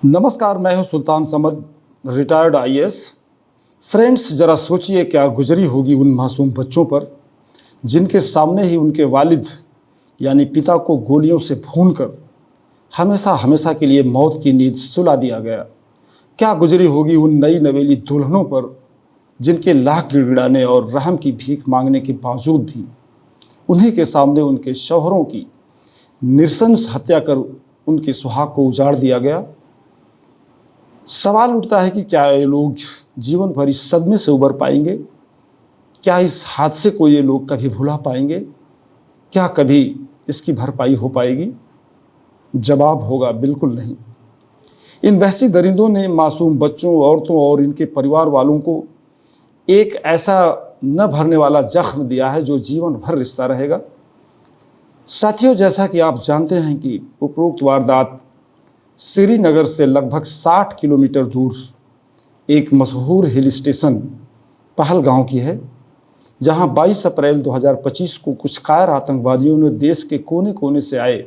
नमस्कार, मैं हूं सुल्तान समद, रिटायर्ड आईएएस। फ्रेंड्स, ज़रा सोचिए क्या गुजरी होगी उन मासूम बच्चों पर जिनके सामने ही उनके वालिद यानी पिता को गोलियों से भूनकर हमेशा हमेशा के लिए मौत की नींद सुला दिया गया। क्या गुजरी होगी उन नई नवेली दुल्हनों पर जिनके लाख गिड़गिड़ाने और रहम की भीख मांगने के बावजूद भी उन्हीं के सामने उनके शौहरों की नृशंस हत्या कर उनके सुहाग को उजाड़ दिया गया। सवाल उठता है कि क्या ये लोग जीवन भर इस सदमे से उबर पाएंगे? क्या इस हादसे को ये लोग कभी भुला पाएंगे? क्या कभी इसकी भरपाई हो पाएगी? जवाब होगा बिल्कुल नहीं। इन वहशी दरिंदों ने मासूम बच्चों, औरतों और इनके परिवार वालों को एक ऐसा न भरने वाला जख्म दिया है जो जीवन भर रिश्ता रहेगा। साथियों, जैसा कि आप जानते हैं कि उपरोक्त वारदात श्रीनगर से लगभग 60 किलोमीटर दूर एक मशहूर हिल स्टेशन पहलगांव की है, जहां 22 अप्रैल 2025 को कुछ कायर आतंकवादियों ने देश के कोने कोने से आए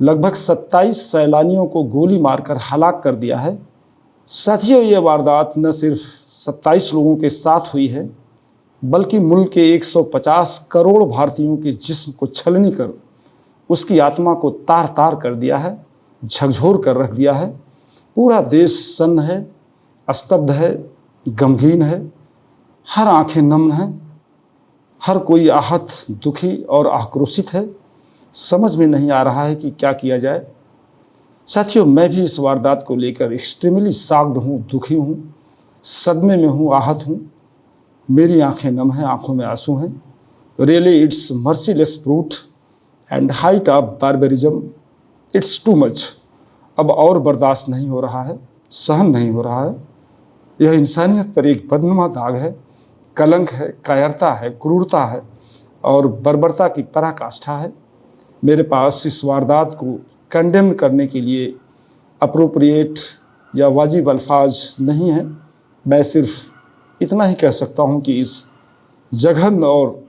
लगभग 27 सैलानियों को गोली मारकर हलाक कर दिया है। साथियों, ये वारदात न सिर्फ 27 लोगों के साथ हुई है, बल्कि मुल्क के 150 करोड़ भारतीयों के जिस्म को छलनी कर उसकी आत्मा को तार तार कर दिया है, झकझोर कर रख दिया है। पूरा देश सन्न है, स्तब्ध है, गमगीन है, हर आंखें नम हैं, हर कोई आहत, दुखी और आक्रोशित है। समझ में नहीं आ रहा है कि क्या किया जाए। साथियों, मैं भी इस वारदात को लेकर एक्सट्रीमली शॉक्ड हूँ, दुखी हूँ, सदमे में हूँ, आहत हूँ। मेरी आंखें नम हैं, आंखों में आंसू हैं। Really it's merciless brute and height of barbarism. It's too much. अब और बर्दाश्त नहीं हो रहा है, सहन नहीं हो रहा है। यह इंसानियत पर एक बदनुमा दाग है, कलंक है, कायरता है, क्रूरता है और बर्बरता की पराकाष्ठा है। मेरे पास इस वारदात को कंडेम करने के लिए अप्रोप्रिएट या वाजिब अल्फाज नहीं है। मैं सिर्फ इतना ही कह सकता हूँ कि इस जघन्य और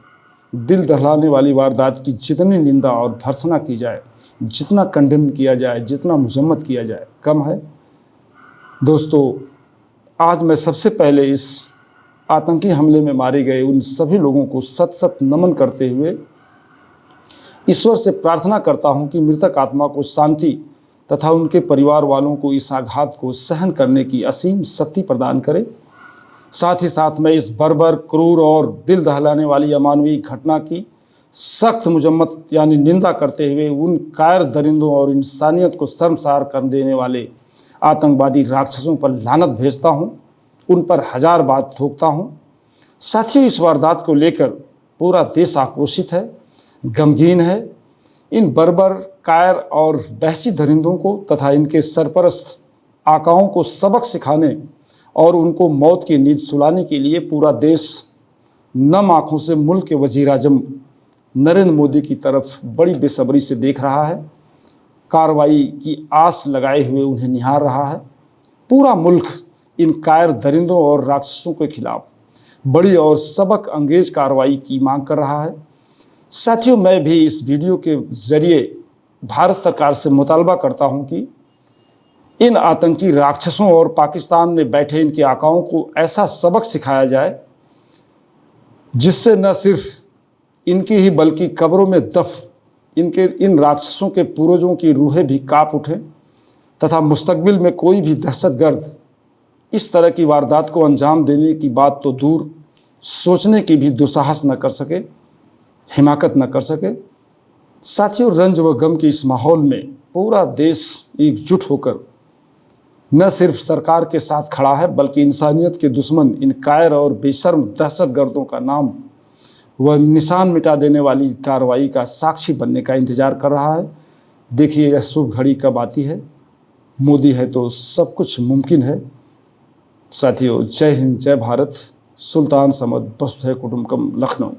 दिल दहलाने वाली वारदात की जितनी निंदा और भर्त्सना की जाए, जितना कंडेम किया जाए, जितना मजम्मत किया जाए, कम है। दोस्तों, आज मैं सबसे पहले इस आतंकी हमले में मारे गए उन सभी लोगों को सत सत नमन करते हुए ईश्वर से प्रार्थना करता हूं कि मृतक आत्मा को शांति तथा उनके परिवार वालों को इस आघात को सहन करने की असीम शक्ति प्रदान करे। साथ ही साथ मैं इस बर्बर, क्रूर और दिल दहलाने वाली अमानवीय घटना की सख्त मुजम्मत यानी निंदा करते हुए उन कायर दरिंदों और इंसानियत को शर्मसार कर देने वाले आतंकवादी राक्षसों पर लानत भेजता हूं, उन पर हजार बात थोपता हूं। साथियों, इस वारदात को लेकर पूरा देश आक्रोशित है, गमगीन है। इन बर्बर, कायर और वहशी दरिंदों को तथा इनके सरपरस्त आकाओं को सबक सिखाने और उनको मौत की नींद सुलाने के लिए पूरा देश नम आँखों से मुल्क के वज़ीर आज़म नरेंद्र मोदी की तरफ बड़ी बेसब्री से देख रहा है। कार्रवाई की आस लगाए हुए उन्हें निहार रहा है। पूरा मुल्क इन कायर दरिंदों और राक्षसों के खिलाफ बड़ी और सबक अंगेज कार्रवाई की मांग कर रहा है। साथियों, मैं भी इस वीडियो के ज़रिए भारत सरकार से मुतालबा करता हूं कि इन आतंकी राक्षसों और पाकिस्तान में बैठे इनके आकाओं को ऐसा सबक सिखाया जाए जिससे न सिर्फ इनकी ही बल्कि कब्रों में इन राक्षसों के पूर्वजों की रूहें भी काँप उठें तथा मुस्तकबिल में कोई भी दहशतगर्द इस तरह की वारदात को अंजाम देने की बात तो दूर, सोचने की भी दुस्साहस न कर सके, हिमाकत न कर सके। साथियों, रंज व गम के इस माहौल में पूरा देश एकजुट होकर न सिर्फ सरकार के साथ खड़ा है, बल्कि इंसानियत के दुश्मन इन कायर और बेशर्म दहशतगर्दों का नाम वह निशान मिटा देने वाली कार्रवाई का साक्षी बनने का इंतज़ार कर रहा है। देखिए, यह शुभ घड़ी कब आती है। मोदी है तो सब कुछ मुमकिन है। साथियों, जय हिंद, जय भारत। सुल्तान समद, वसुधैव कुटुंबकम, लखनऊ।